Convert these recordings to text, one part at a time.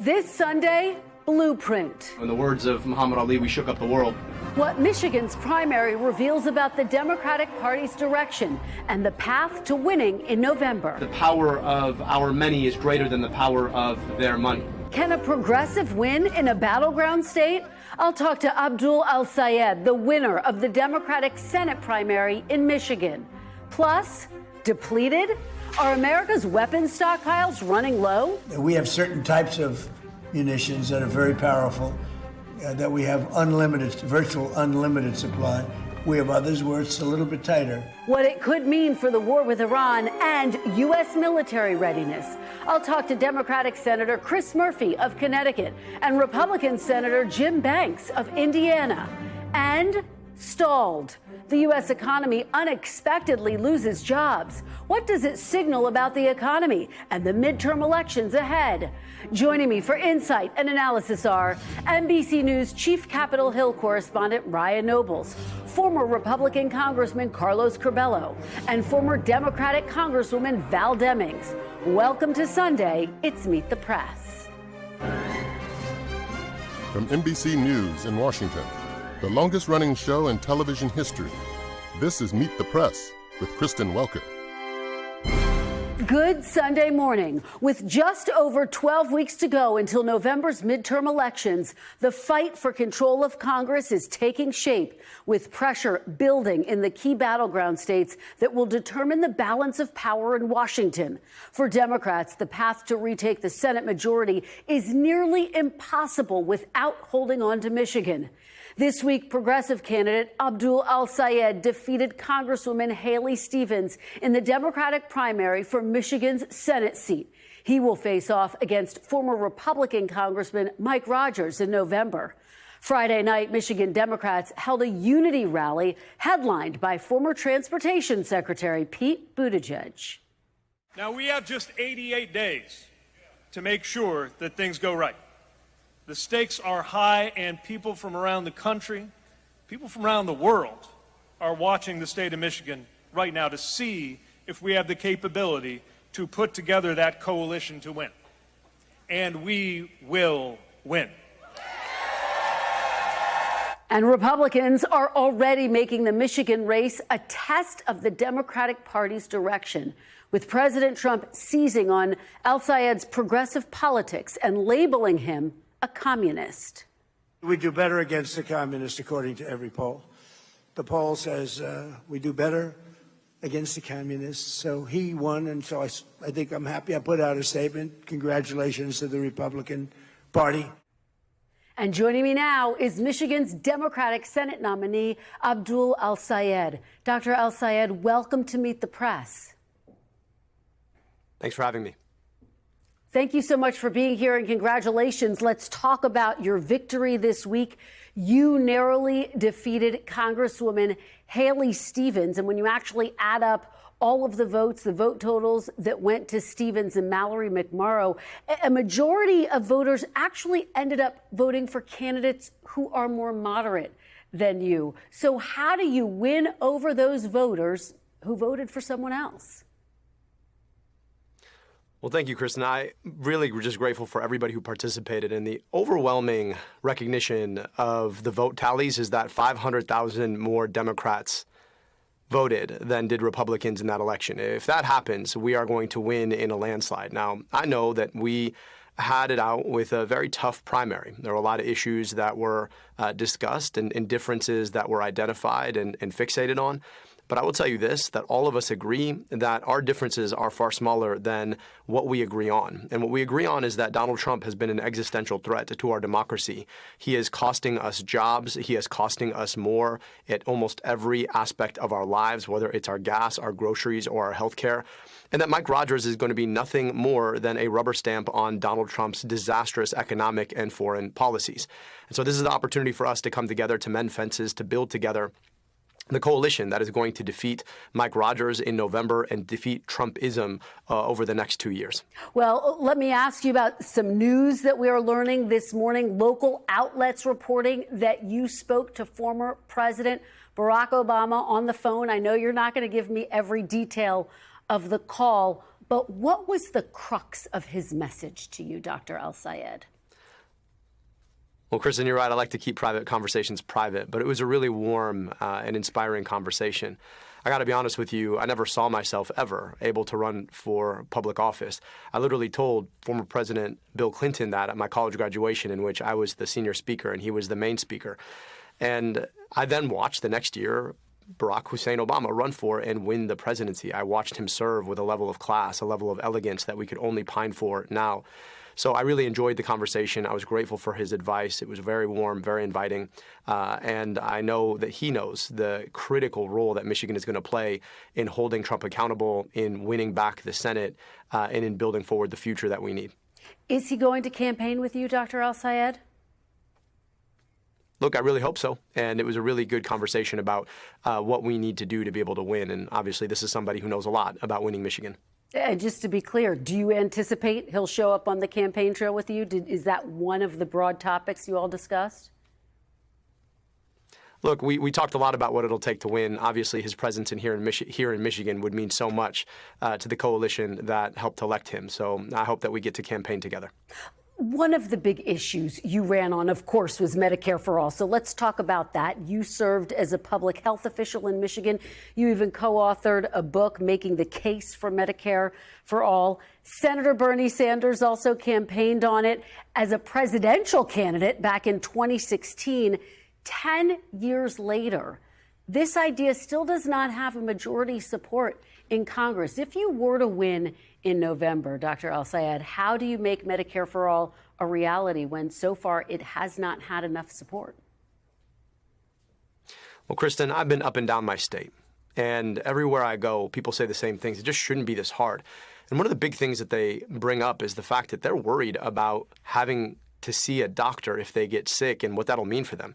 This Sunday, Blueprint. In the words of Muhammad Ali, we shook up the world. What Michigan's primary reveals about the Democratic Party's direction and the path to winning in November. The power of our many is greater than the power of their money. Can a progressive win in a battleground state? I'll talk to Abdul Al-Sayed, the winner of the Democratic Senate primary in Michigan. Plus, depleted? Are America's weapons stockpiles running low? We have certain types of munitions that are very powerful, that we have unlimited, virtual unlimited supply. We have others where it's a little bit tighter. What it could mean for the war with Iran and U.S. military readiness. I'll talk to Democratic Senator Chris Murphy of Connecticut and Republican Senator Jim Banks of Indiana. And stalled. The U.S. economy unexpectedly loses jobs. What does it signal about the economy and the midterm elections ahead? Joining me for insight and analysis are NBC News Chief Capitol Hill correspondent Ryan Nobles, former Republican Congressman Carlos Curbelo, and former Democratic Congresswoman Val Demings. Welcome to Sunday. It's Meet the Press. From NBC News in Washington, the longest-running show in television history, this is Meet the Press with Kristen Welker. Good Sunday morning. With just over 12 weeks to go until November's midterm elections, the fight for control of Congress is taking shape, with pressure building in the key battleground states that will determine the balance of power in Washington. For Democrats, the path to retake the Senate majority is nearly impossible without holding on to Michigan. This week, progressive candidate Abdul Al-Sayed defeated Congresswoman Haley Stevens in the Democratic primary for Michigan's Senate seat. He will face off against former Republican Congressman Mike Rogers in November. Friday night, Michigan Democrats held a unity rally headlined by former Transportation Secretary Pete Buttigieg. Now, we have just 88 days to make sure that things go right. The stakes are high, and people from around the country, people from around the world, are watching the state of Michigan right now to see if we have the capability to put together that coalition to win. And we will win. And Republicans are already making the Michigan race a test of the Democratic Party's direction, with President Trump seizing on Al-Sayed's progressive politics and labeling him a communist. We do better against the communists, according to every poll. The poll says we do better against the communists. So he won, and so I think I'm happy. I put out a statement. Congratulations to the Republican Party. And joining me now is Michigan's Democratic Senate nominee, Abdul Al-Sayed. Dr. Al-Sayed, welcome to Meet the Press. Thanks for having me. Thank you so much for being here, and congratulations. Let's talk about your victory this week. You narrowly defeated Congresswoman Haley Stevens, and when you actually add up all of the votes, the vote totals that went to Stevens and Mallory McMorrow, a majority of voters actually ended up voting for candidates who are more moderate than you. So how do you win over those voters who voted for someone else? Well, thank you, Kristen. I really were just grateful for everybody who participated. And the overwhelming recognition of the vote tallies is that 500,000 more Democrats voted than did Republicans in that election. If that happens, we are going to win in a landslide. Now, I know that we had it out with a very tough primary. There were a lot of issues that were discussed and differences that were identified and fixated on. But I will tell you this, that all of us agree that our differences are far smaller than what we agree on. And what we agree on is that Donald Trump has been an existential threat to our democracy. He is costing us jobs. He is costing us more at almost every aspect of our lives, whether it's our gas, our groceries, or our health care. And that Mike Rogers is going to be nothing more than a rubber stamp on Donald Trump's disastrous economic and foreign policies. And so this is the opportunity for us to come together, to mend fences, to build together the coalition that is going to defeat Mike Rogers in November and defeat Trumpism over the next 2 years. Well, let me ask you about some news that we are learning this morning. Local outlets reporting that you spoke to former President Barack Obama on the phone. I know you're not going to give me every detail of the call, But what was the crux of his message to you, Dr. El-Sayed? Well, Kristen, you're right. I like to keep private conversations private, but it was a really warm and inspiring conversation. I got to be honest with you, I never saw myself ever able to run for public office. I literally told former President Bill Clinton that at my college graduation, in which I was the senior speaker and he was the main speaker. And I then watched the next year Barack Hussein Obama run for and win the presidency. I watched him serve with a level of class, a level of elegance that we could only pine for now. So I really enjoyed the conversation. I was grateful for his advice. It was very warm, very inviting. And I know that he knows the critical role that Michigan is going to play in holding Trump accountable, in winning back the Senate, and in building forward the future that we need. Is he going to campaign with you, Dr. El-Sayed? Look, I really hope so. And it was a really good conversation about what we need to do to be able to win. And obviously, this is somebody who knows a lot about winning Michigan. And just to be clear, do you anticipate he'll show up on the campaign trail with you? Is that one of the broad topics you all discussed? Look, we talked a lot about what it'll take to win. Obviously, his presence here in Michigan would mean so much to the coalition that helped elect him. So I hope that we get to campaign together. One of the big issues you ran on, of course, was Medicare for All. So let's talk about that. You served as a public health official in Michigan. You even co-authored a book making the case for Medicare for All. Senator Bernie Sanders also campaigned on it as a presidential candidate back in 2016. 10 years later, this idea still does not have a majority support in Congress. If you were to win in November, Dr. El-Sayed, how do you make Medicare for All a reality when so far it has not had enough support? Well, Kristen, I've been up and down my state, and everywhere I go, people say the same things. It just shouldn't be this hard. And one of the big things that they bring up is the fact that they're worried about having to see a doctor if they get sick and what that'll mean for them.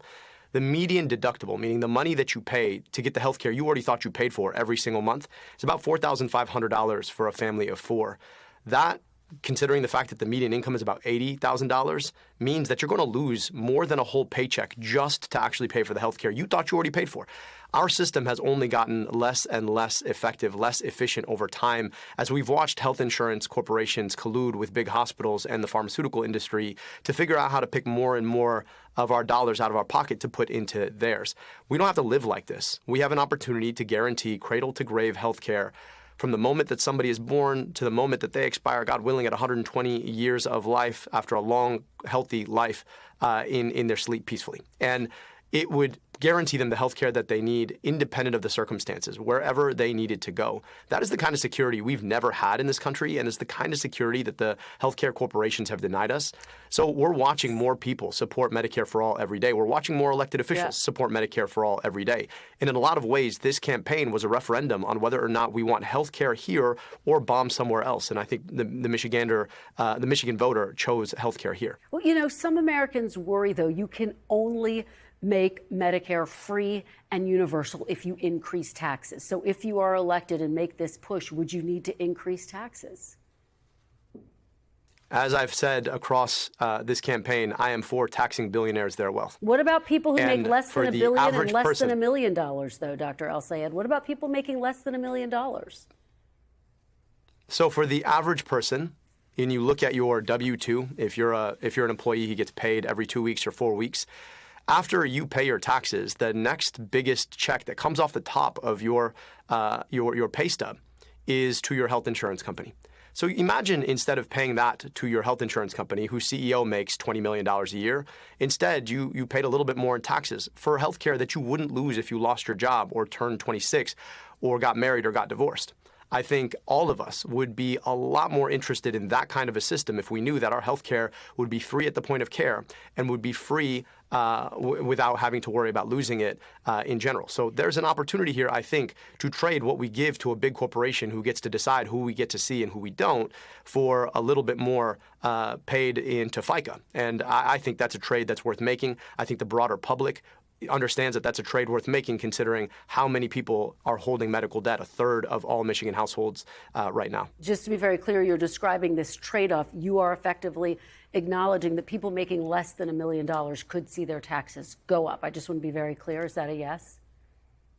The median deductible, meaning the money that you pay to get the health care you already thought you paid for every single month, is about $4,500 for a family of four. That, considering the fact that the median income is about $80,000, means that you're going to lose more than a whole paycheck just to actually pay for the health care you thought you already paid for. Our system has only gotten less and less effective, less efficient over time as we've watched health insurance corporations collude with big hospitals and the pharmaceutical industry to figure out how to pick more and more of our dollars out of our pocket to put into theirs. We don't have to live like this. We have an opportunity to guarantee cradle-to-grave health care from the moment that somebody is born to the moment that they expire, God willing, at 120 years of life after a long, healthy life in their sleep peacefully. And it would guarantee them the health care that they need independent of the circumstances, wherever they needed to go. That is the kind of security we've never had in this country, and it's the kind of security that the healthcare corporations have denied us. So we're watching more people support Medicare for All every day. We're watching more elected officials support Medicare for All every day. And in a lot of ways, this campaign was a referendum on whether or not we want health care here or bomb somewhere else. And I think the Michigan voter chose health care here. Well, you know, some Americans worry, though, you can only make Medicare free and universal if you increase taxes. So if you are elected and make this push, would you need to increase taxes? As I've said across this campaign, I am for taxing billionaires their wealth. What about people who make less than $1 billion and less than $1 million, though, Dr. El-Sayed? What about people making less than $1 million? So for the average person, and you look at your W-2, if you're an employee who gets paid every 2 weeks or 4 weeks, after you pay your taxes, the next biggest check that comes off the top of your pay stub is to your health insurance company. So imagine instead of paying that to your health insurance company, whose CEO makes $20 million a year, instead you paid a little bit more in taxes for health care that you wouldn't lose if you lost your job or turned 26 or got married or got divorced. I think all of us would be a lot more interested in that kind of a system if we knew that our health care would be free at the point of care and would be free without having to worry about losing it in general. So there's an opportunity here, I think, to trade what we give to a big corporation who gets to decide who we get to see and who we don't for a little bit more paid into FICA. And I think that's a trade that's worth making. I think the broader public understands that that's a trade worth making, considering how many people are holding medical debt, a third of all Michigan households right now. Just to be very clear, you're describing this trade-off. You are effectively acknowledging that people making less than $1 million could see their taxes go up. I just want to be very clear. Is that a yes?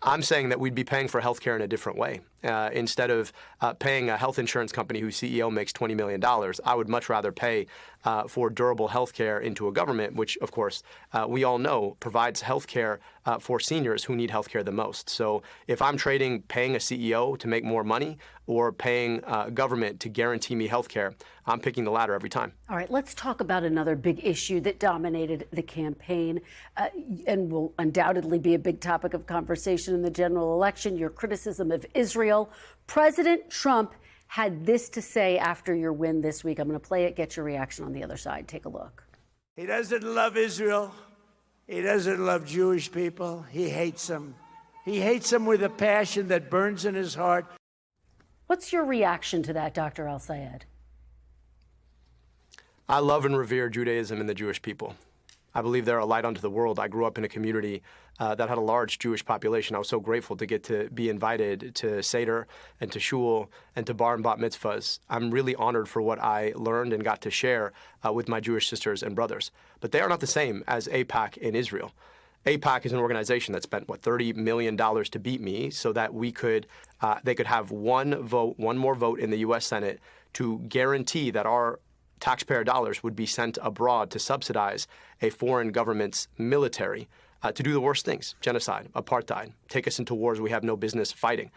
I'm saying that we'd be paying for healthcare in a different way. Instead of paying a health insurance company whose CEO makes $20 million, I would much rather pay for durable healthcare into a government, which, of course, we all know provides healthcare for seniors who need healthcare the most. So if I'm trading paying a CEO to make more money or paying government to guarantee me healthcare, I'm picking the latter every time. All right, let's talk about another big issue that dominated the campaign and will undoubtedly be a big topic of conversation in the general election, your criticism of Israel. President Trump had this to say after your win this week. I'm going to play it, get your reaction on the other side. Take a look. He doesn't love Israel. He doesn't love Jewish people. He hates them. He hates them with a passion that burns in his heart. What's your reaction to that, Dr. Al-Sayed? I love and revere Judaism and the Jewish people. I believe they're a light unto the world. I grew up in a community that had a large Jewish population. I was so grateful to get to be invited to Seder and to Shul and to Bar and Bat mitzvahs. I'm really honored for what I learned and got to share with my Jewish sisters and brothers. But they are not the same as AIPAC in Israel. AIPAC is an organization that spent, $30 million to beat me so that they could have one more vote in the U.S. Senate to guarantee that our taxpayer dollars would be sent abroad to subsidize a foreign government's military to do the worst things: genocide, apartheid, take us into wars we have no business fighting.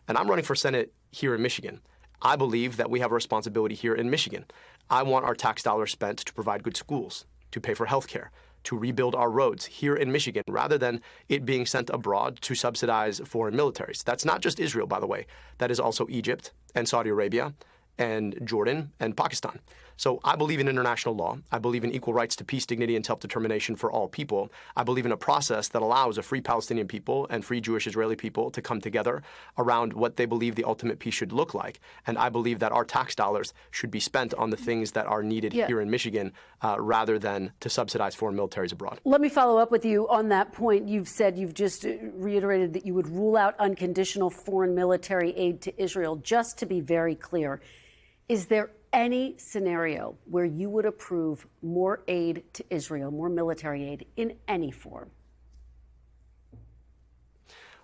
And I'm running for Senate here in Michigan. I believe that we have a responsibility here in Michigan. I want our tax dollars spent to provide good schools, to pay for health care, to rebuild our roads here in Michigan, rather than it being sent abroad to subsidize foreign militaries. That's not just Israel, by the way. That is also Egypt and Saudi Arabia and Jordan and Pakistan. So I believe in international law. I believe in equal rights to peace, dignity, and self-determination for all people. I believe in a process that allows a free Palestinian people and free Jewish Israeli people to come together around what they believe the ultimate peace should look like. And I believe that our tax dollars should be spent on the things that are needed here in Michigan rather than to subsidize foreign militaries abroad. Let me follow up with you on that point. You've just reiterated that you would rule out unconditional foreign military aid to Israel. Just to be very clear, is there any scenario where you would approve more aid to Israel, more military aid in any form?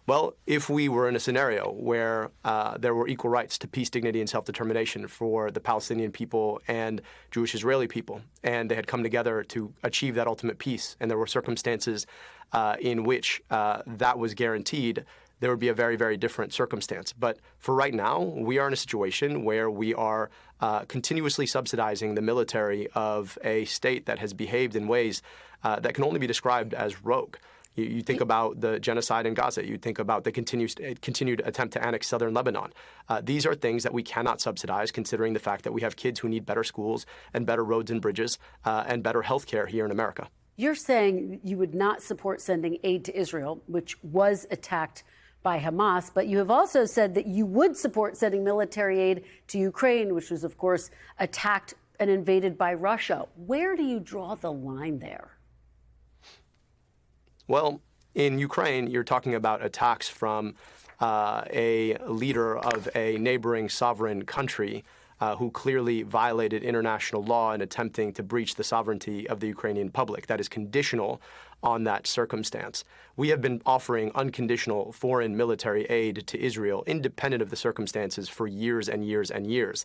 Well, if we were in a scenario where there were equal rights to peace, dignity, and self-determination for the Palestinian people and Jewish Israeli people, and they had come together to achieve that ultimate peace, and there were circumstances in which that was guaranteed, there would be a very, very different circumstance. But for right now, we are in a situation where we are continuously subsidizing the military of a state that has behaved in ways that can only be described as rogue. You think about the genocide in Gaza. You think about the continued attempt to annex southern Lebanon. These are things that we cannot subsidize, considering the fact that we have kids who need better schools and better roads and bridges and better health care here in America. You're saying you would not support sending aid to Israel, which was attacked by Hamas, but you have also said that you would support sending military aid to Ukraine, which was, of course, attacked and invaded by Russia. Where do you draw the line there? Well, in Ukraine, you're talking about attacks from a leader of a neighboring sovereign country who clearly violated international law in attempting to breach the sovereignty of the Ukrainian public. That is conditional on that circumstance. We have been offering unconditional foreign military aid to Israel, independent of the circumstances, for years and years and years.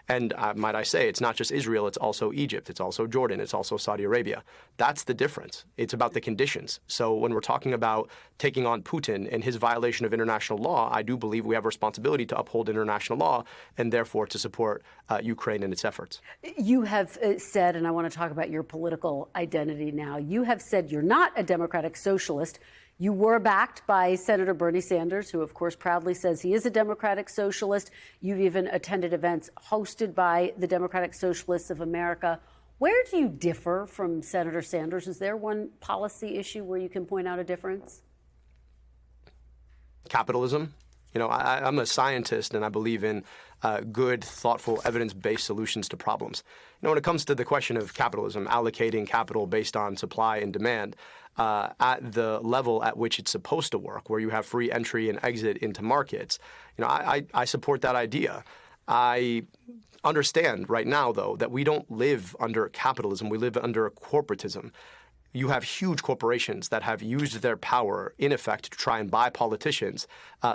And might I say, it's not just Israel, it's also Egypt, it's also Jordan, it's also Saudi Arabia. That's the difference. It's about the conditions. So when we're talking about taking on Putin and his violation of international law, I do believe we have a responsibility to uphold international law and therefore to support Ukraine in its efforts. You have said, and I want to talk about your political identity now, you have said you're not a democratic socialist. You were backed by Senator Bernie Sanders, who, of course, proudly says he is a democratic socialist. You've even attended events hosted by the Democratic Socialists of America. Where do you differ from Senator Sanders? Is there one policy issue where you can point out a difference? Capitalism. You know, I'm a scientist, and I believe in good, thoughtful, evidence-based solutions to problems. You know, when it comes to the question of capitalism, allocating capital based on supply and demand, at the level at which it's supposed to work, where you have free entry and exit into markets, you know, I support that idea. I understand right now, though, that we don't live under capitalism. We live under corporatism. you have huge corporations that have used their power, in effect, to try and buy politicians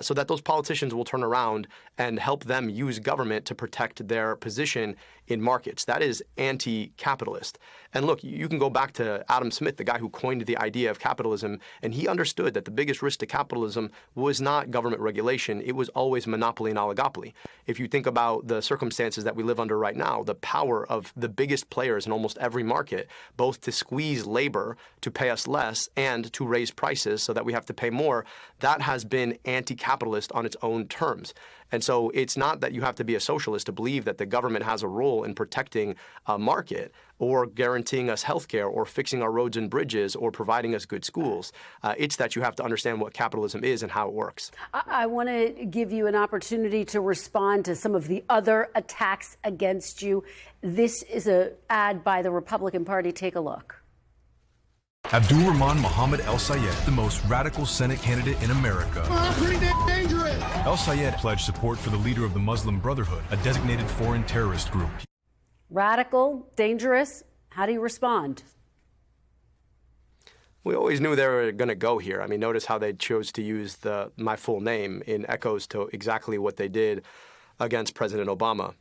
so that those politicians will turn around and help them use government to protect their position in markets. That is anti-capitalist. And look, you can go back to Adam Smith, the guy who coined the idea of capitalism, and he understood that the biggest risk to capitalism was not government regulation. It was always monopoly and oligopoly. If you think about the circumstances that we live under right now, the power of the biggest players in almost every market, both to squeeze labor to pay us less and to raise prices so that we have to pay more, that has been anti-capitalist on its own terms. And so it's not that you have to be a socialist to believe that the government has a role in protecting a market or guaranteeing us health care or fixing our roads and bridges or providing us good schools. It's that you have to understand what capitalism is and how it works. I want to give you an opportunity to respond to some of the other attacks against you. This is an ad by the Republican Party. Take a look. Abdul Muhammad El-Sayed, the most radical Senate candidate in America. Pretty dangerous. El-Sayed pledged support for the leader of the Muslim Brotherhood, a designated foreign terrorist group. Radical, dangerous. How do you respond? We always knew they were going to go here. I mean, notice how they chose to use my full name in echoes to exactly what they did against President Obama.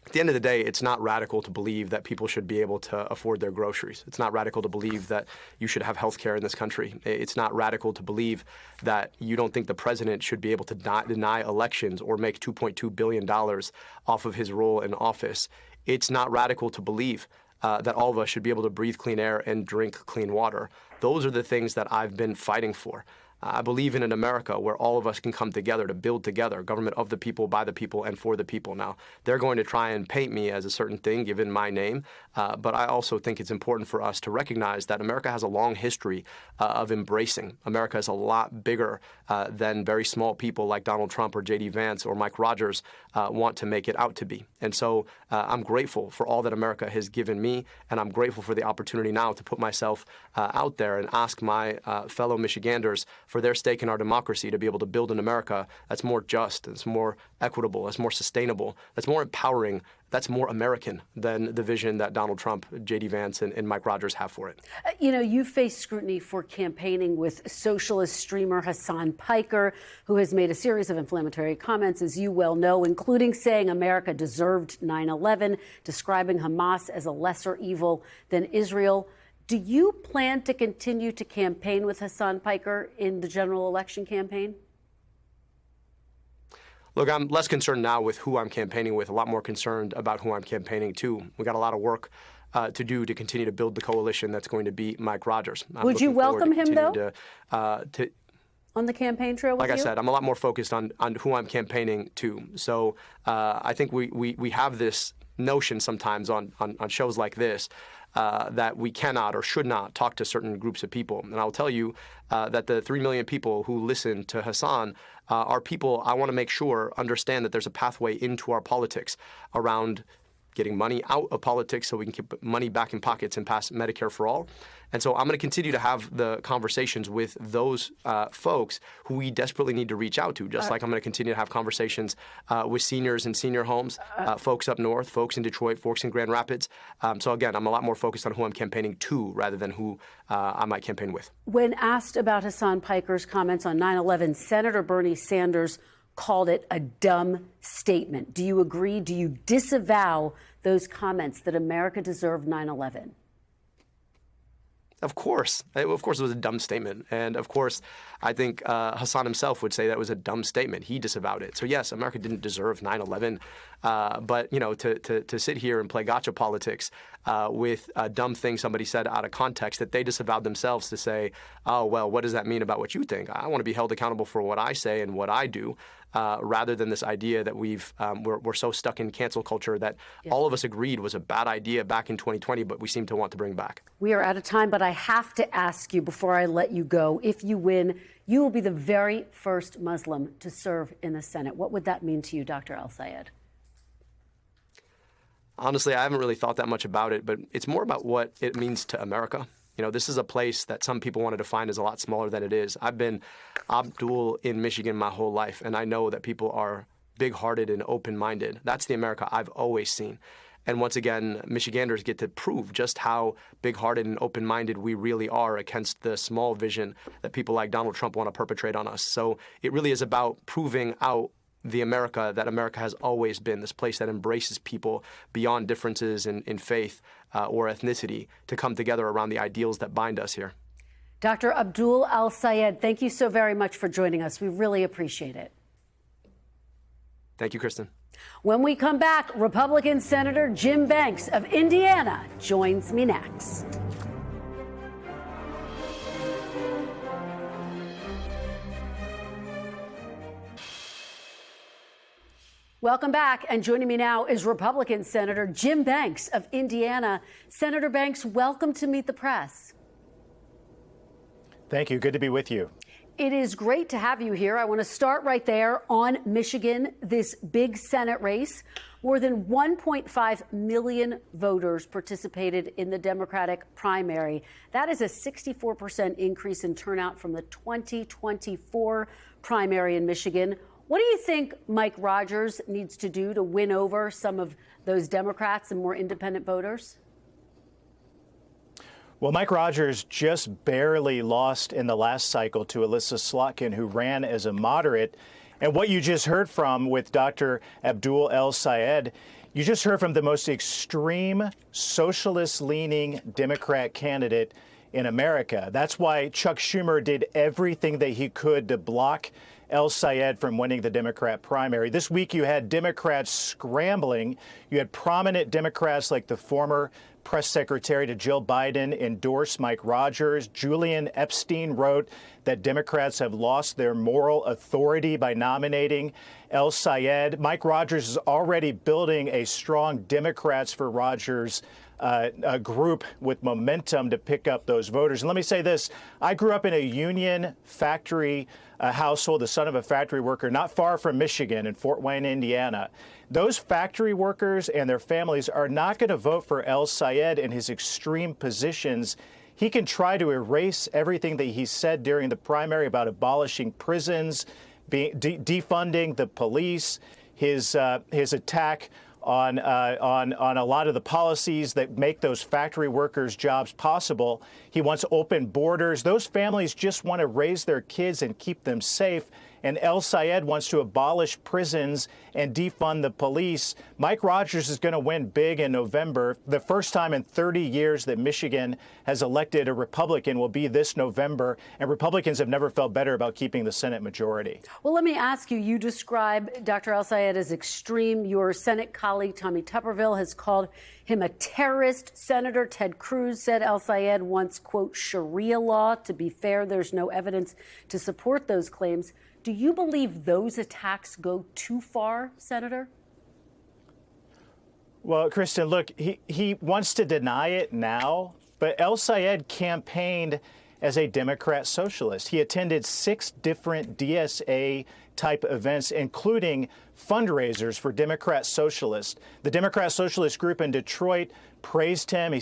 At the end of the day, it's not radical to believe that people should be able to afford their groceries. It's not radical to believe that you should have health care in this country. It's not radical to believe that you don't think the president should be able to deny elections or make $2.2 billion off of his role in office. It's not radical to believe that all of us should be able to breathe clean air and drink clean water. Those are the things that I've been fighting for. I believe in an America where all of us can come together to build together, government of the people, by the people, and for the people. Now, they're going to try and paint me as a certain thing, given my name, but I also think it's important for us to recognize that America has a long history of embracing. America is a lot bigger than very small people like Donald Trump or J.D. Vance or Mike Rogers want to make it out to be. And so I'm grateful for all that America has given me, and I'm grateful for the opportunity now to put myself out there and ask my fellow Michiganders for their stake in our democracy to be able to build an America that's more just, that's more equitable, that's more sustainable, that's more empowering, that's more American than the vision that Donald Trump, J.D. Vance, and Mike Rogers have for it. You face scrutiny for campaigning with socialist streamer Hassan Piker, who has made a series of inflammatory comments, as you well know, including saying America deserved 9/11, describing Hamas as a lesser evil than Israel. Do you plan to continue to campaign with Hassan Piker in the general election campaign? Look, I'm less concerned now with who I'm campaigning with, a lot more concerned about who I'm campaigning to. We got a lot of work to do to continue to build the coalition that's going to beat Mike Rogers. Would you welcome him, though, on the campaign trail with you? Like I said, I'm a lot more focused on who I'm campaigning to. So I think we have this notion sometimes on shows like this that we cannot or should not talk to certain groups of people. And I'll tell you that the 3 million people who listen to Hassan are people I want to make sure understand that there's a pathway into our politics around getting money out of politics so we can keep money back in pockets and pass Medicare for all. And so I'm going to continue to have the conversations with those folks who we desperately need to reach out to, just like I'm going to continue to have conversations with seniors in senior homes, folks up north, folks in Detroit, folks in Grand Rapids. So again, I'm a lot more focused on who I'm campaigning to rather than who I might campaign with. When asked about Hassan Piker's comments on 9/11, Senator Bernie Sanders called it a dumb statement. Do you agree? Do you disavow those comments that America deserved 9/11? Of course. Of course it was a dumb statement. And of course, I think Hassan himself would say that was a dumb statement. He disavowed it. So yes, America didn't deserve 9/11. But, to sit here and play gotcha politics with a dumb thing somebody said out of context that they disavowed themselves to say, oh, well, what does that mean about what you think? I want to be held accountable for what I say and what I do, rather than this idea that we're so stuck in cancel culture that all of us agreed was a bad idea back in 2020, but we seem to want to bring back. We are out of time, but I have to ask you before I let you go, if you win, you will be the very first Muslim to serve in the Senate. What would that mean to you, Dr. El-Sayed? Honestly, I haven't really thought that much about it, but it's more about what it means to America. This is a place that some people want to define as a lot smaller than it is. I've been Abdul in Michigan my whole life, and I know that people are big-hearted and open-minded. That's the America I've always seen. And once again, Michiganders get to prove just how big-hearted and open-minded we really are against the small vision that people like Donald Trump want to perpetrate on us. So it really is about proving out the America that America has always been, this place that embraces people beyond differences in faith or ethnicity to come together around the ideals that bind us here. Dr. Abdul Al-Sayed, thank you so very much for joining us. We really appreciate it. Thank you, Kristen. When we come back, Republican Senator Jim Banks of Indiana joins me next. Welcome back, and joining me now is Republican Senator Jim Banks of Indiana. Senator Banks, welcome to Meet the Press. Thank you. Good to be with you. It is great to have you here. I want to start right there on Michigan, this big Senate race. More than 1.5 million voters participated in the Democratic primary. That is a 64% increase in turnout from the 2024 primary in Michigan. What do you think Mike Rogers needs to do to win over some of those Democrats and more independent voters? Well, Mike Rogers just barely lost in the last cycle to Alyssa Slotkin, who ran as a moderate. And what you just heard from with Dr. Abdul El-Sayed, you just heard from the most extreme socialist-leaning Democrat candidate in America. That's why Chuck Schumer did everything that he could to block El-Sayed from winning the Democrat primary. This week, you had Democrats scrambling. You had prominent Democrats like the former press secretary to Jill Biden endorse Mike Rogers. Julian Epstein wrote that Democrats have lost their moral authority by nominating El-Sayed. Mike Rogers is already building a strong Democrats for Rogers a group with momentum to pick up those voters. And let me say this. I grew up in a union factory household, the son of a factory worker, not far from Michigan in Fort Wayne, Indiana. Those factory workers and their families are not going to vote for El-Sayed in his extreme positions. He can try to erase everything that he said during the primary about abolishing prisons, defunding the police, his attack on a lot of the policies that make those factory workers' jobs possible. He wants open borders. Those families just want to raise their kids and keep them safe. And El-Sayed wants to abolish prisons and defund the police. Mike Rogers is going to win big in November. The first time in 30 years that Michigan has elected a Republican will be this November, and Republicans have never felt better about keeping the Senate majority. Well, let me ask you, you describe Dr. El-Sayed as extreme. Your Senate colleague, Tommy Tuberville, has called him a terrorist. Senator Ted Cruz said El-Sayed wants, quote, Sharia law. To be fair, there's no evidence to support those claims. Do you believe those attacks go too far, Senator? Well, Kristen, look, he wants to deny it now, but El-Sayed campaigned as a Democrat socialist. He attended 6 different DSA-type events, including fundraisers for Democrat Socialists. The Democrat Socialist group in Detroit praised him. They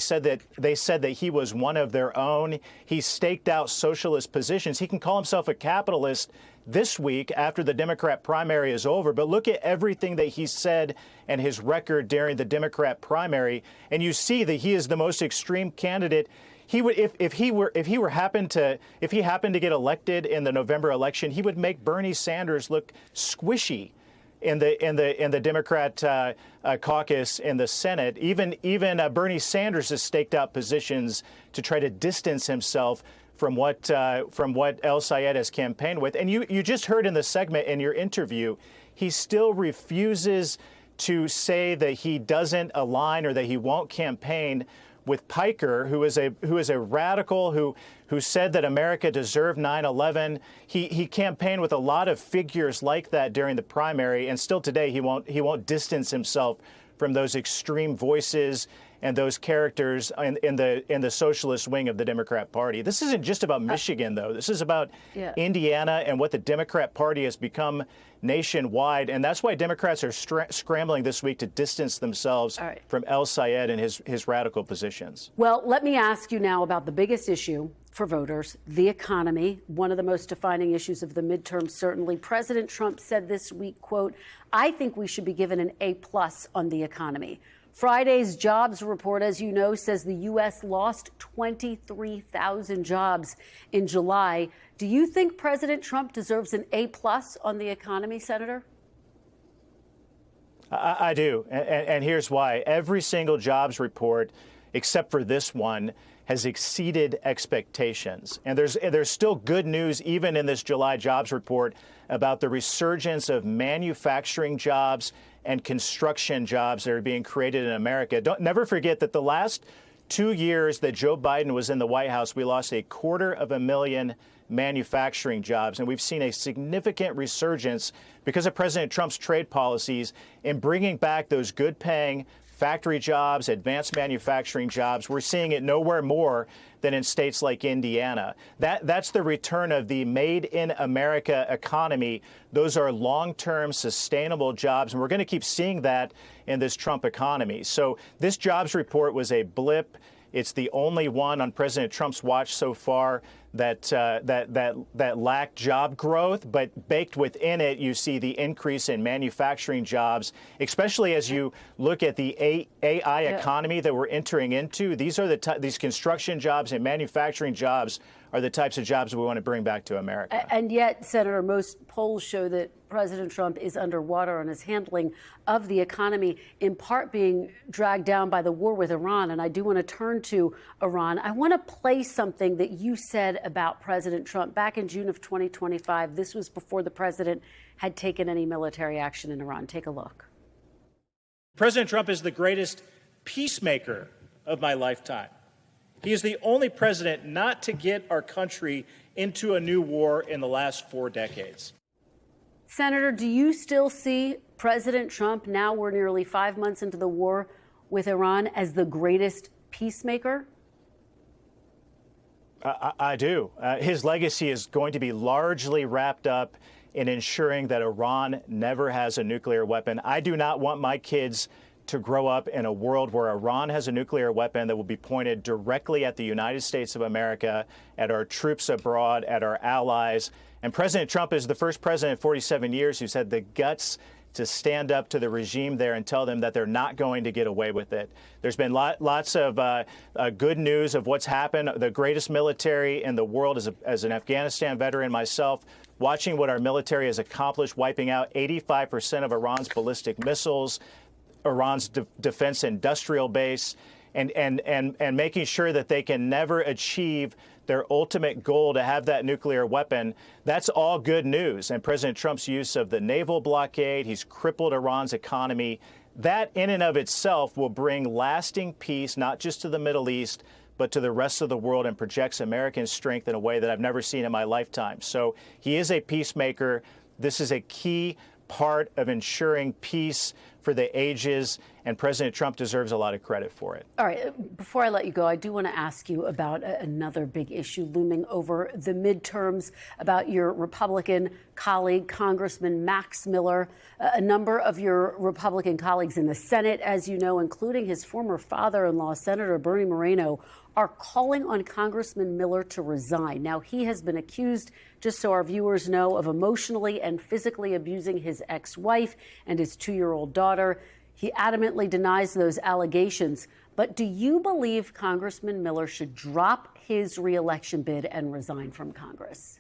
said that he was one of their own. He staked out socialist positions. He can call himself a capitalist this week after the Democrat primary is over. But look at everything that he said and his record during the Democrat primary, and you see that he is the most extreme candidate. He would, if he happened to get elected in the November election, he would make Bernie Sanders look squishy in the Democrat caucus in the Senate. Even Bernie Sanders has staked out positions to try to distance himself from what El-Sayed has campaigned with. And you just heard in the segment in your interview, he still refuses to say that he doesn't align or that he won't campaign with Piker, who is a radical who said that America deserved 9/11. He campaigned with a lot of figures like that during the primary, and still today he won't distance himself from those extreme voices and those characters in the socialist wing of the Democrat Party. This isn't just about Michigan, though. This is about Indiana and what the Democrat Party has become nationwide. And that's why Democrats are scrambling this week to distance themselves from El-Sayed and his radical positions. Well, let me ask you now about the biggest issue for voters, the economy, one of the most defining issues of the midterm, certainly. President Trump said this week, quote, I think we should be given an A+ on the economy. Friday's jobs report, as you know, says the U.S. lost 23,000 jobs in July. Do you think President Trump deserves an A+ on the economy, Senator? I do. And here's why. Every single jobs report, except for this one, has exceeded expectations. And there's still good news, even in this July jobs report, about the resurgence of manufacturing jobs and construction jobs that are being created in America. Never forget that the last 2 years that Joe Biden was in the White House, we lost 250,000 manufacturing jobs. And we've seen a significant resurgence because of President Trump's trade policies in bringing back those good-paying factory jobs, advanced manufacturing jobs. We're seeing it nowhere more than in states like Indiana. That's the return of the Made in America economy. Those are long-term sustainable jobs, and we're going to keep seeing that in this Trump economy. So this jobs report was a blip. It's the only one on President Trump's watch so far that lacked job growth, but baked within it, you see the increase in manufacturing jobs, especially as you look at the AI economy that we're entering into. These are these construction jobs and manufacturing jobs are the types of jobs we want to bring back to America. And yet, Senator, most polls show that President Trump is underwater on his handling of the economy, in part being dragged down by the war with Iran. And I do want to turn to Iran. I want to play something that you said about President Trump back in June of 2025. This was before the president had taken any military action in Iran. Take a look. President Trump is the greatest peacemaker of my lifetime. He is the only president not to get our country into a new war in the last 4 decades. Senator, do you still see President Trump, now we're nearly 5 months into the war with Iran, as the greatest peacemaker? I do. His legacy is going to be largely wrapped up in ensuring that Iran never has a nuclear weapon. I do not want my kids to grow up in a world where Iran has a nuclear weapon that will be pointed directly at the United States of America, at our troops abroad, at our allies. And President Trump is the first president in 47 years who's had the guts to stand up to the regime there and tell them that they're not going to get away with it. There's been lots of good news of what's happened. The greatest military in the world, as an Afghanistan veteran myself, watching what our military has accomplished, wiping out 85% of Iran's ballistic missiles, Iran's defense industrial base, and making sure that they can never achieve their ultimate goal to have that nuclear weapon. That's all good news. And President Trump's use of the naval blockade, he's crippled Iran's economy. That in and of itself will bring lasting peace, not just to the Middle East, but to the rest of the world, and projects American strength in a way that I've never seen in my lifetime. So he is a peacemaker. This is a key part of ensuring peace for the ages, and President Trump deserves a lot of credit for it. All right. Before I let you go, I do want to ask you about another big issue looming over the midterms, about your Republican colleague, Congressman Max Miller. A number of your Republican colleagues in the Senate, as you know, including his former father-in-law, Senator Bernie Moreno, are calling on Congressman Miller to resign. Now, he has been accused, just so our viewers know, of emotionally and physically abusing his ex-wife and his 2-year-old daughter. He adamantly denies those allegations. But do you believe Congressman Miller should drop his reelection bid and resign from Congress?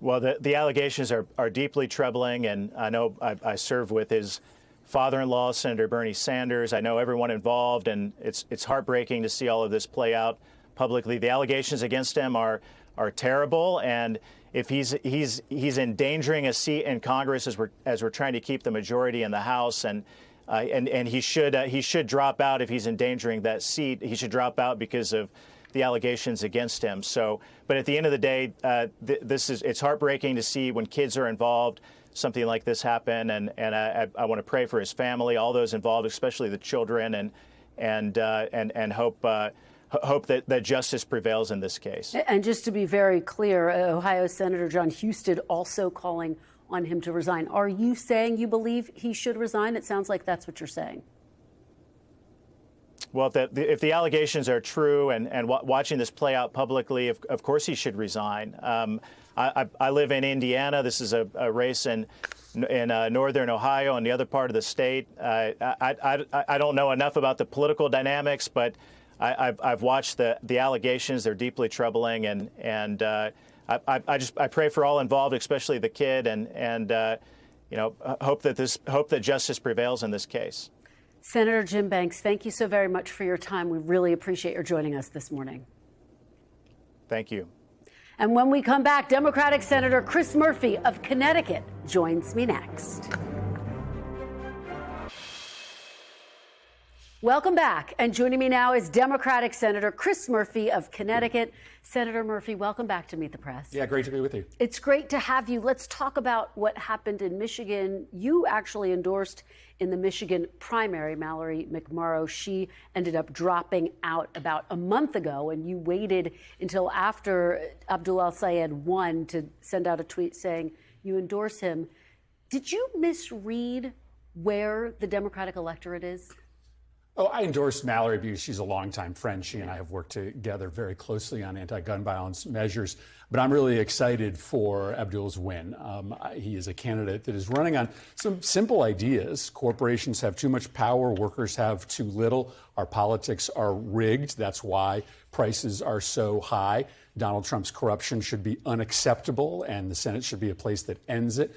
Well, the allegations are deeply troubling, and I know I served with his father-in-law, Senator Bernie Sanders. I know everyone involved, and it's heartbreaking to see all of this play out publicly. The allegations against him are terrible, and if he's endangering a seat in Congress as we're trying to keep the majority in the House, and he should drop out if he's endangering that seat. He should drop out because of the allegations against him. So, but at the end of the day, it's heartbreaking to see when kids are involved, something like this happen, and I want to pray for his family, all those involved, especially the children, and hope that justice prevails in this case. And just to be very clear, Ohio Senator John Husted also calling on him to resign. Are you saying you believe he should resign? It sounds like that's what you're saying. Well, if the allegations are true and watching this play out publicly, of course he should resign. I live in Indiana. This is a race in northern Ohio and the other part of the state. I don't know enough about the political dynamics, but I've watched the allegations. They're deeply troubling, and I pray for all involved, especially the kid, and hope that justice prevails in this case. Senator Jim Banks, thank you so very much for your time. We really appreciate your joining us this morning. Thank you. And when we come back, Democratic Senator Chris Murphy of Connecticut joins me next. Welcome back. And joining me now is Democratic Senator Chris Murphy of Connecticut. Senator Murphy, welcome back to Meet the Press. Yeah, great to be with you. It's great to have you. Let's talk about what happened in Michigan. You actually endorsed in the Michigan primary Mallory McMorrow. She ended up dropping out about a month ago, and you waited until after Abdul El-Sayed won to send out a tweet saying you endorse him. Did you misread where the Democratic electorate is? Oh, I endorsed Mallory because she's a longtime friend. She and I have worked together very closely on anti-gun violence measures. But I'm really excited for Abdul's win. He is a candidate that is running on some simple ideas. Corporations have too much power. Workers have too little. Our politics are rigged. That's why prices are so high. Donald Trump's corruption should be unacceptable, and the Senate should be a place that ends it.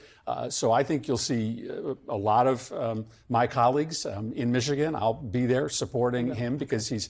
So I think you'll see a lot of my colleagues in Michigan. I'll be there supporting him because he's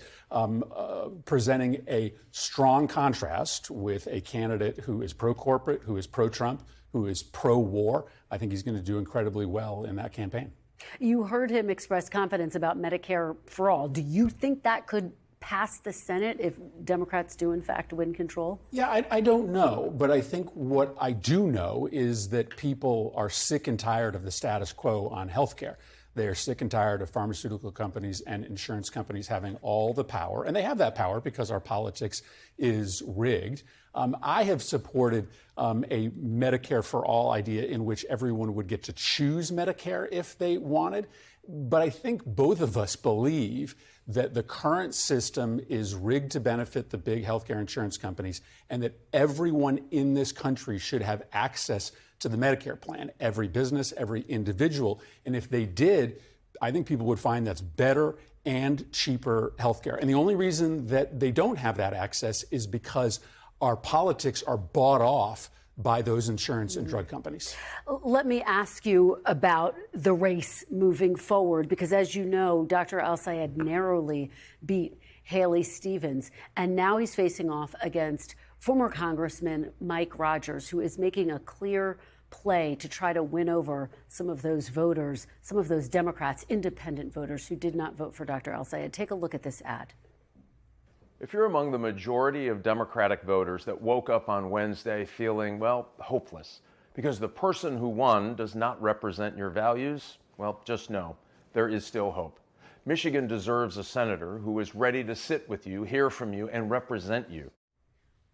presenting a strong contrast with a candidate who is pro-corporate, who is pro-Trump, who is pro-war. I think he's going to do incredibly well in that campaign. You heard him express confidence about Medicare for all. Do you think that could pass the Senate if Democrats do, in fact, win control? Yeah, I don't know. But I think what I do know is that people are sick and tired of the status quo on health care. They are sick and tired of pharmaceutical companies and insurance companies having all the power. And they have that power because our politics is rigged. I have supported a Medicare for all idea in which everyone would get to choose Medicare if they wanted. But I think both of us believe that the current system is rigged to benefit the big healthcare insurance companies and that everyone in this country should have access to the Medicare plan, every business, every individual. And if they did, I think people would find that's better and cheaper healthcare. And the only reason that they don't have that access is because our politics are bought off by those insurance and drug companies. Let me ask you about the race moving forward, because as you know, Dr. El-Sayed narrowly beat Haley Stevens, and now he's facing off against former Congressman Mike Rogers, who is making a clear play to try to win over some of those voters, some of those Democrats, independent voters who did not vote for Dr. El-Sayed. Take a look at this ad. If you're among the majority of Democratic voters that woke up on Wednesday feeling, well, hopeless, because the person who won does not represent your values, well, just know there is still hope. Michigan deserves a senator who is ready to sit with you, hear from you, and represent you.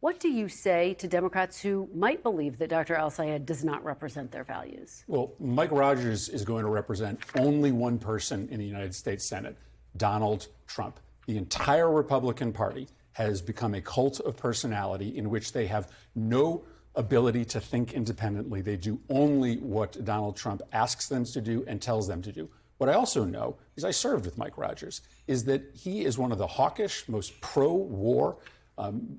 What do you say to Democrats who might believe that Dr. El-Sayed does not represent their values? Well, Mike Rogers is going to represent only one person in the United States Senate, Donald Trump. The entire Republican Party has become a cult of personality in which they have no ability to think independently. They do only what Donald Trump asks them to do and tells them to do. What I also know, because I served with Mike Rogers, is that he is one of the hawkish, most pro-war,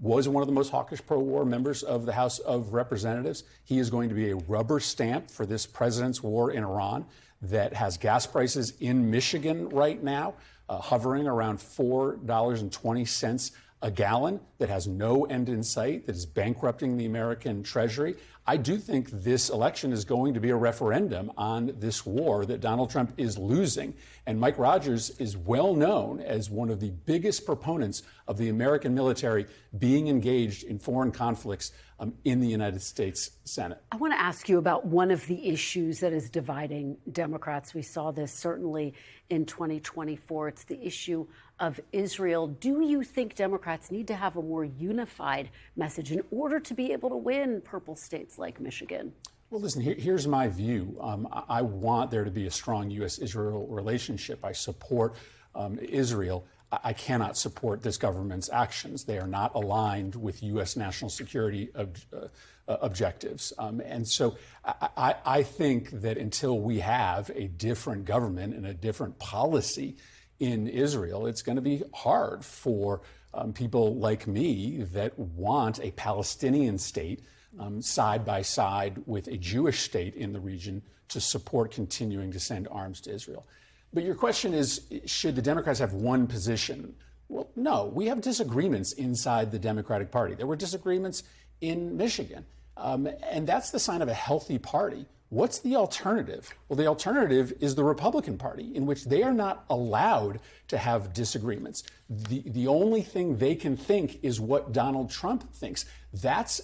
was one of the most hawkish pro-war members of the House of Representatives. He is going to be a rubber stamp for this president's war in Iran that has gas prices in Michigan right now hovering around $4.20 a gallon, that has no end in sight, that is bankrupting the American Treasury. I do think this election is going to be a referendum on this war that Donald Trump is losing. And Mike Rogers is well known as one of the biggest proponents of the American military being engaged in foreign conflicts in the United States Senate. I want to ask you about one of the issues that is dividing Democrats. We saw this certainly in 2024. It's the issue of Israel. Do you think Democrats need to have a more unified message in order to be able to win purple states like Michigan? Well, listen, here's my view. I want there to be a strong U.S.-Israel relationship. I support Israel. I cannot support this government's actions. They are not aligned with U.S. national security objectives. And so I think that until we have a different government and a different policy in Israel, it's going to be hard for people like me that want a Palestinian state side by side with a Jewish state in the region to support continuing to send arms to Israel. But your question is, should the Democrats have one position? Well, no, we have disagreements inside the Democratic Party. There were disagreements in Michigan, and that's the sign of a healthy party. What's the alternative? Well, the alternative is the Republican Party, in which they are not allowed to have disagreements. The only thing they can think is what Donald Trump thinks. That's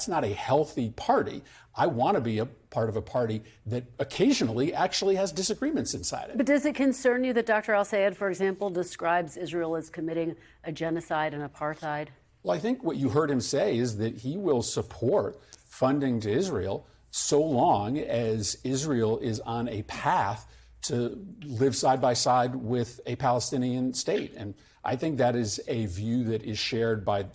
not a healthy party. I want to be a part of a party that occasionally actually has disagreements inside it. But does it concern you that Dr. al-Sayed, for example, describes Israel as committing a genocide and apartheid? Well, I think what you heard him say is that he will support funding to Israel so long as Israel is on a path to live side by side with a Palestinian state. And I think that is a view that is shared by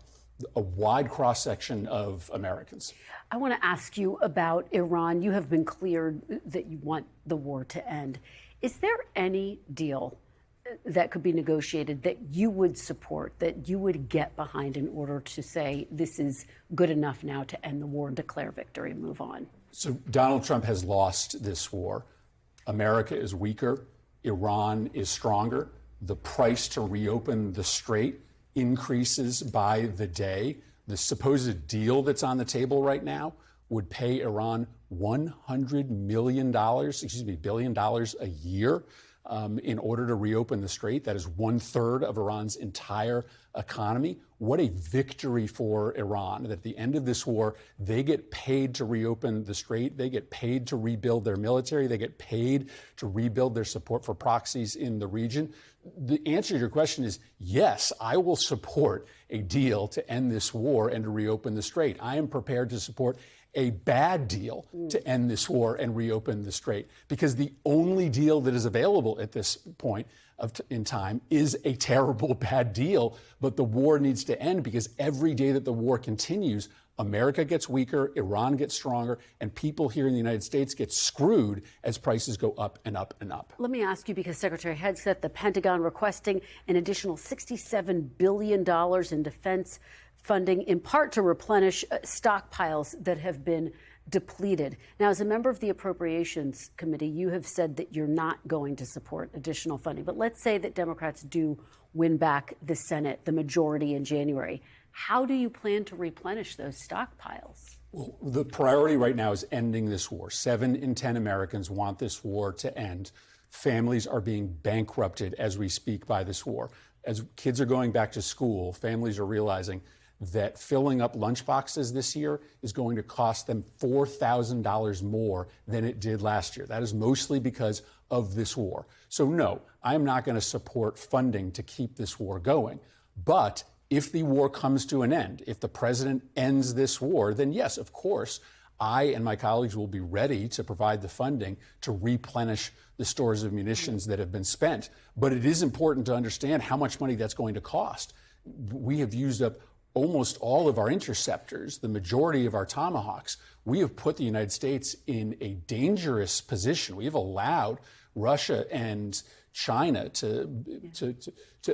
a wide cross-section of Americans. I want to ask you about Iran. You have been clear that you want the war to end. Is there any deal that could be negotiated that you would support, that you would get behind in order to say this is good enough now to end the war and declare victory and move on? So Donald Trump has lost this war. America is weaker. Iran is stronger. The price to reopen the strait increases by the day. The supposed deal that's on the table right now would pay Iran $100 billion a year in order to reopen the strait. That is 1/3 of Iran's entire economy. What a victory for Iran that at the end of this war, they get paid to reopen the strait. They get paid to rebuild their military. They get paid to rebuild their support for proxies in the region. The answer to your question is yes, I will support a deal to end this war and to reopen the strait. I am prepared to support a bad deal to end this war and reopen the strait, because the only deal that is available at this point in time is a terrible bad deal. But the war needs to end, because every day that the war continues, America gets weaker, Iran gets stronger, and people here in the United States get screwed as prices go up and up and up. Let me ask you, because Secretary Hegseth, the Pentagon requesting an additional $67 billion in defense funding, in part to replenish stockpiles that have been depleted. Now, as a member of the Appropriations Committee, you have said that you're not going to support additional funding. But let's say that Democrats do win back the Senate, the majority in January. How do you plan to replenish those stockpiles? Well, the priority right now is ending this war. 7 in 10 Americans want this war to end. Families are being bankrupted as we speak by this war. As kids are going back to school, families are realizing that filling up lunchboxes this year is going to cost them $4,000 more than it did last year. That is mostly because of this war. So no, I am not going to support funding to keep this war going. But if the war comes to an end, if the president ends this war, then yes, of course, I and my colleagues will be ready to provide the funding to replenish the stores of munitions that have been spent. But it is important to understand how much money that's going to cost. We have used up almost all of our interceptors, the majority of our Tomahawks. We have put the United States in a dangerous position. We have allowed Russia and China to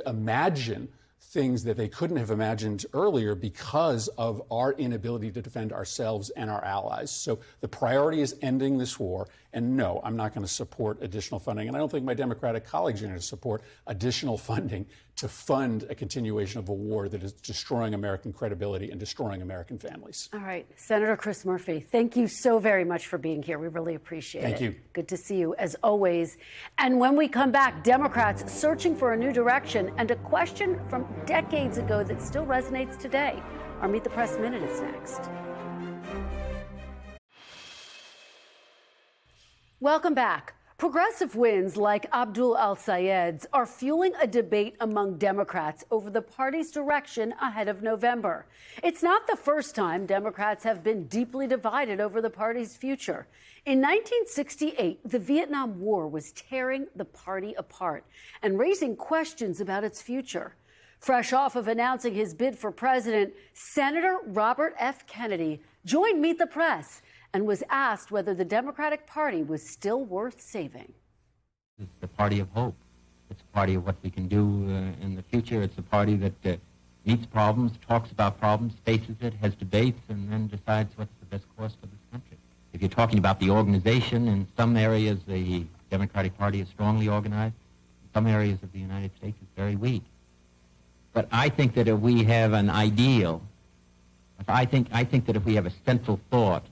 imagine things that they couldn't have imagined earlier because of our inability to defend ourselves and our allies. So the priority is ending this war. And no, I'm not going to support additional funding. And I don't think my Democratic colleagues are going to support additional funding to fund a continuation of a war that is destroying American credibility and destroying American families. All right. Senator Chris Murphy, thank you so very much for being here. We really appreciate it. Thank you. Good to see you, as always. And when we come back, Democrats searching for a new direction and a question from decades ago that still resonates today. Our Meet the Press Minute is next. Welcome back. Progressive wins like Abdul al-Sayed's are fueling a debate among Democrats over the party's direction ahead of November. It's not the first time Democrats have been deeply divided over the party's future. In 1968, the Vietnam War was tearing the party apart and raising questions about its future. Fresh off of announcing his bid for president, Senator Robert F. Kennedy joined Meet the Press and was asked whether the Democratic Party was still worth saving. It's the party of hope. It's a party of what we can do in the future. It's a party that meets problems, talks about problems, faces it, has debates, and then decides what's the best course for this country. If you're talking about the organization, in some areas the Democratic Party is strongly organized. In some areas of the United States it's very weak. But I think that if we have an ideal, I think that if we have a central thought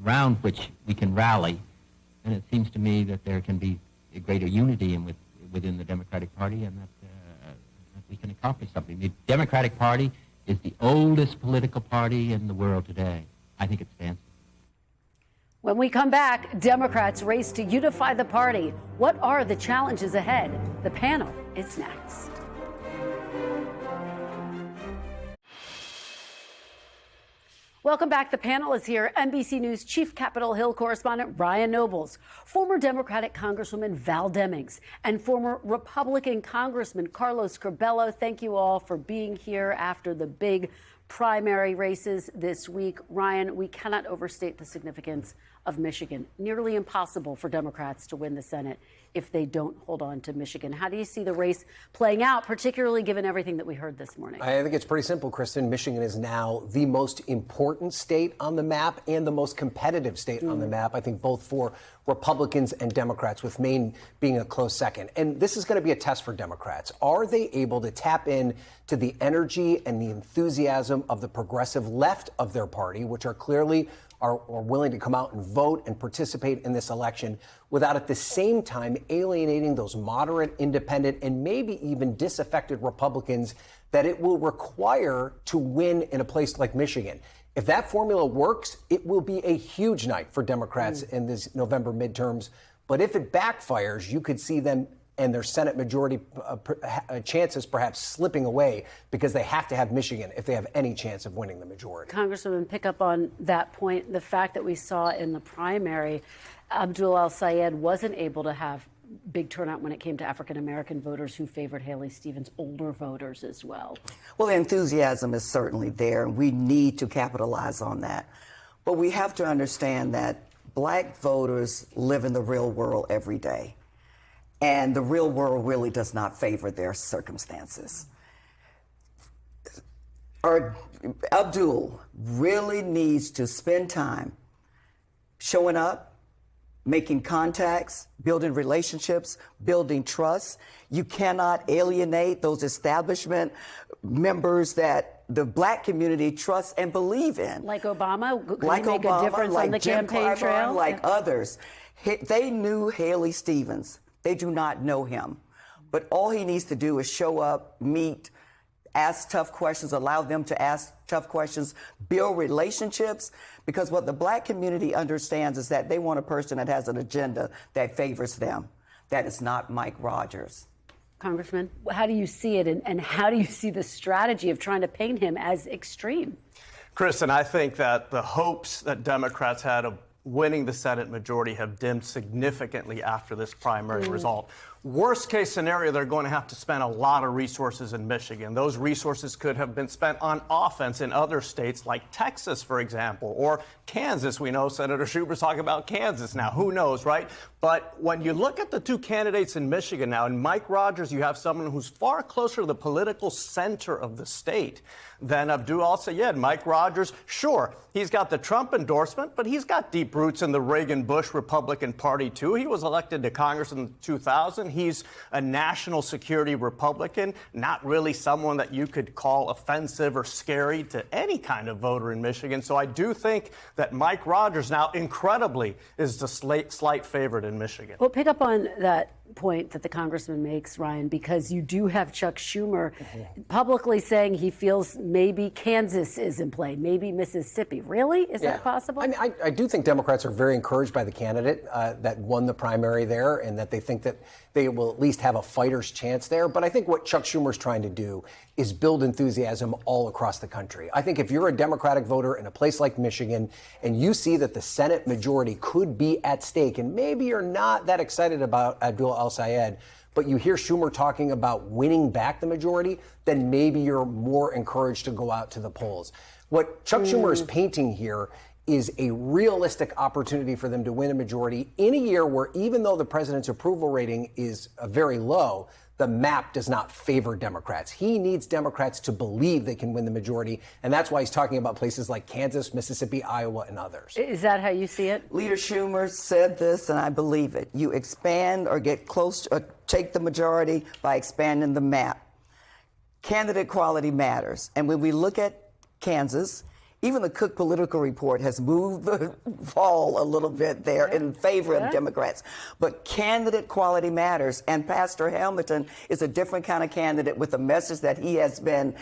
around which we can rally, then it seems to me that there can be a greater unity within the Democratic Party, and that we can accomplish something. The Democratic Party is the oldest political party in the world today. I think it stands. When we come back, Democrats race to unify the party. What are the challenges ahead? The panel is next. Welcome back. The panel is here. NBC News Chief Capitol Hill correspondent Ryan Nobles, former Democratic Congresswoman Val Demings, and former Republican Congressman Carlos Curbelo. Thank you all for being here after the big primary races this week. Ryan, we cannot overstate the significance of Michigan. Nearly impossible for Democrats to win the Senate if they don't hold on to Michigan. How do you see the race playing out, particularly given everything that we heard this morning? I think it's pretty simple, Kristen. Michigan is now the most important state on the map and the most competitive state on the map, I think both for Republicans and Democrats, with Maine being a close second. And this is going to be a test for Democrats. Are they able to tap in to the energy and the enthusiasm of the progressive left of their party, which are clearly are willing to come out and vote and participate in this election without at the same time alienating those moderate, independent, and maybe even disaffected Republicans that it will require to win in a place like Michigan? If that formula works, it will be a huge night for Democrats in these November midterms. But if it backfires, you could see them and their Senate majority chances perhaps slipping away because they have to have Michigan if they have any chance of winning the majority. Congresswoman, pick up on that point. The fact that we saw in the primary, Abdul al-Sayed wasn't able to have big turnout when it came to African-American voters who favored Haley Stevens, older voters as well. Well, the enthusiasm is certainly there, and we need to capitalize on that. But we have to understand that black voters live in the real world every day. And the real world really does not favor their circumstances. Abdul really needs to spend time showing up, making contacts, building relationships, building trust. You cannot alienate those establishment members that the black community trusts and believe in. Like Obama? Could like he make Obama, a difference like on the Jim campaign Clyburn, trail? like others. They knew Haley Stevens. They do not know him. But all he needs to do is show up, meet, ask tough questions, allow them to ask tough questions, build relationships, because what the black community understands is that they want a person that has an agenda that favors them. That is not Mike Rogers. Congressman, how do you see it, and how do you see the strategy of trying to paint him as extreme? Kristen, I think that the hopes that Democrats had of winning the Senate majority have dimmed significantly after this primary result. Worst case scenario, they're going to have to spend a lot of resources in Michigan. Those resources could have been spent on offense in other states like Texas, for example, or Kansas. We know Senator Schumer's talking about Kansas now. Who knows, right? But when you look at the two candidates in Michigan now, in Mike Rogers, you have someone who's far closer to the political center of the state than Abdul al-Sayed. Mike Rogers, sure, he's got the Trump endorsement, but he's got deep roots in the Reagan-Bush Republican Party, too. He was elected to Congress in 2000. He's a national security Republican, not really someone that you could call offensive or scary to any kind of voter in Michigan. So I do think that Mike Rogers now, incredibly, is the slight favorite in Michigan. Well, pick up on that point that the congressman makes, Ryan, because you do have Chuck Schumer publicly saying he feels maybe Kansas is in play, maybe Mississippi. Really? Is that possible? I mean, I do think Democrats are very encouraged by the candidate that won the primary there, and that they think that they will at least have a fighter's chance there. But I think what Chuck Schumer's trying to do is build enthusiasm all across the country. I think if you're a Democratic voter in a place like Michigan and you see that the Senate majority could be at stake, and maybe you're not that excited about Abdul El-Sayed, but you hear Schumer talking about winning back the majority, then maybe you're more encouraged to go out to the polls. What Chuck Schumer is painting here is a realistic opportunity for them to win a majority in a year where, even though the president's approval rating is very low, the map does not favor Democrats. He needs Democrats to believe they can win the majority, and that's why he's talking about places like Kansas, Mississippi, Iowa, and others. Is that how you see it? Leader Schumer said this, and I believe it. You expand or get close, or take the majority by expanding the map. Candidate quality matters. And when we look at Kansas, even the Cook Political Report has moved the ball a little bit there in favor of Democrats. But candidate quality matters. And Pastor Hamilton is a different kind of candidate with a message that he has been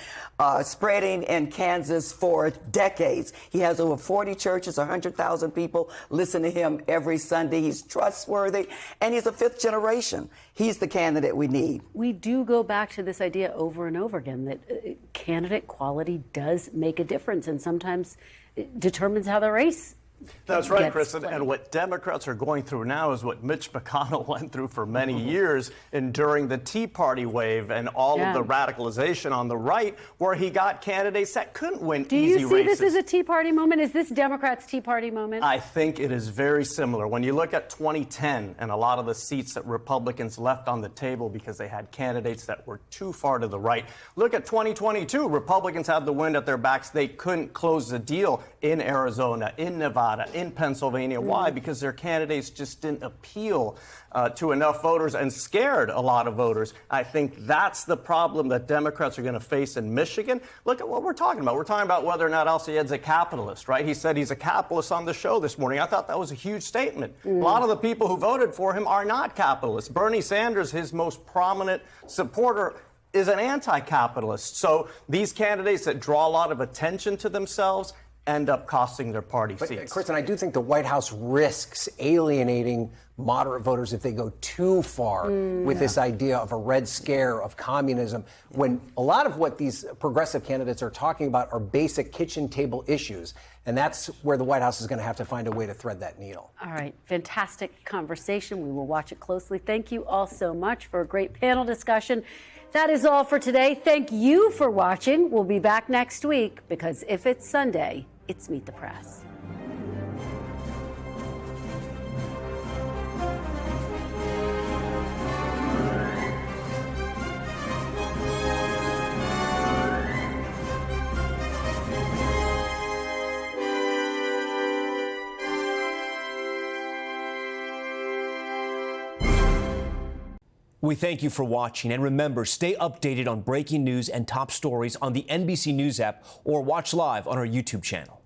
spreading in Kansas for decades. He has over 40 churches, 100,000 people listen to him every Sunday. He's trustworthy, and he's a fifth generation. He's the candidate we need. We do go back to this idea over and over again that candidate quality does make a difference, and sometimes it determines how the race That's right, Kristen. And what Democrats are going through now is what Mitch McConnell went through for many years enduring the Tea Party wave and all of the radicalization on the right, where he got candidates that couldn't win easy races. Do you see this as a Tea Party moment? Is this Democrats' Tea Party moment? I think it is very similar. When you look at 2010 and a lot of the seats that Republicans left on the table because they had candidates that were too far to the right. Look at 2022. Republicans had the wind at their backs. They couldn't close the deal in Arizona, in Nevada, in Pennsylvania. Why? Because their candidates just didn't appeal to enough voters and scared a lot of voters. I think that's the problem that Democrats are going to face in Michigan. Look at what we're talking about. We're talking about whether or not El-Sayed's a capitalist, right? He said he's a capitalist on the show this morning. I thought that was a huge statement. A lot of the people who voted for him are not capitalists. Bernie Sanders, his most prominent supporter, is an anti-capitalist. So these candidates that draw a lot of attention to themselves end up costing their party seats. Kristen, I do think the White House risks alienating moderate voters if they go too far with this idea of a red scare, of communism, when a lot of what these progressive candidates are talking about are basic kitchen table issues. And that's where the White House is going to have to find a way to thread that needle. All right. Fantastic conversation. We will watch it closely. Thank you all so much for a great panel discussion. That is all for today. Thank you for watching. We'll be back next week because if it's Sunday, it's Meet the Press. We thank you for watching, and remember, stay updated on breaking news and top stories on the NBC News app or watch live on our YouTube channel.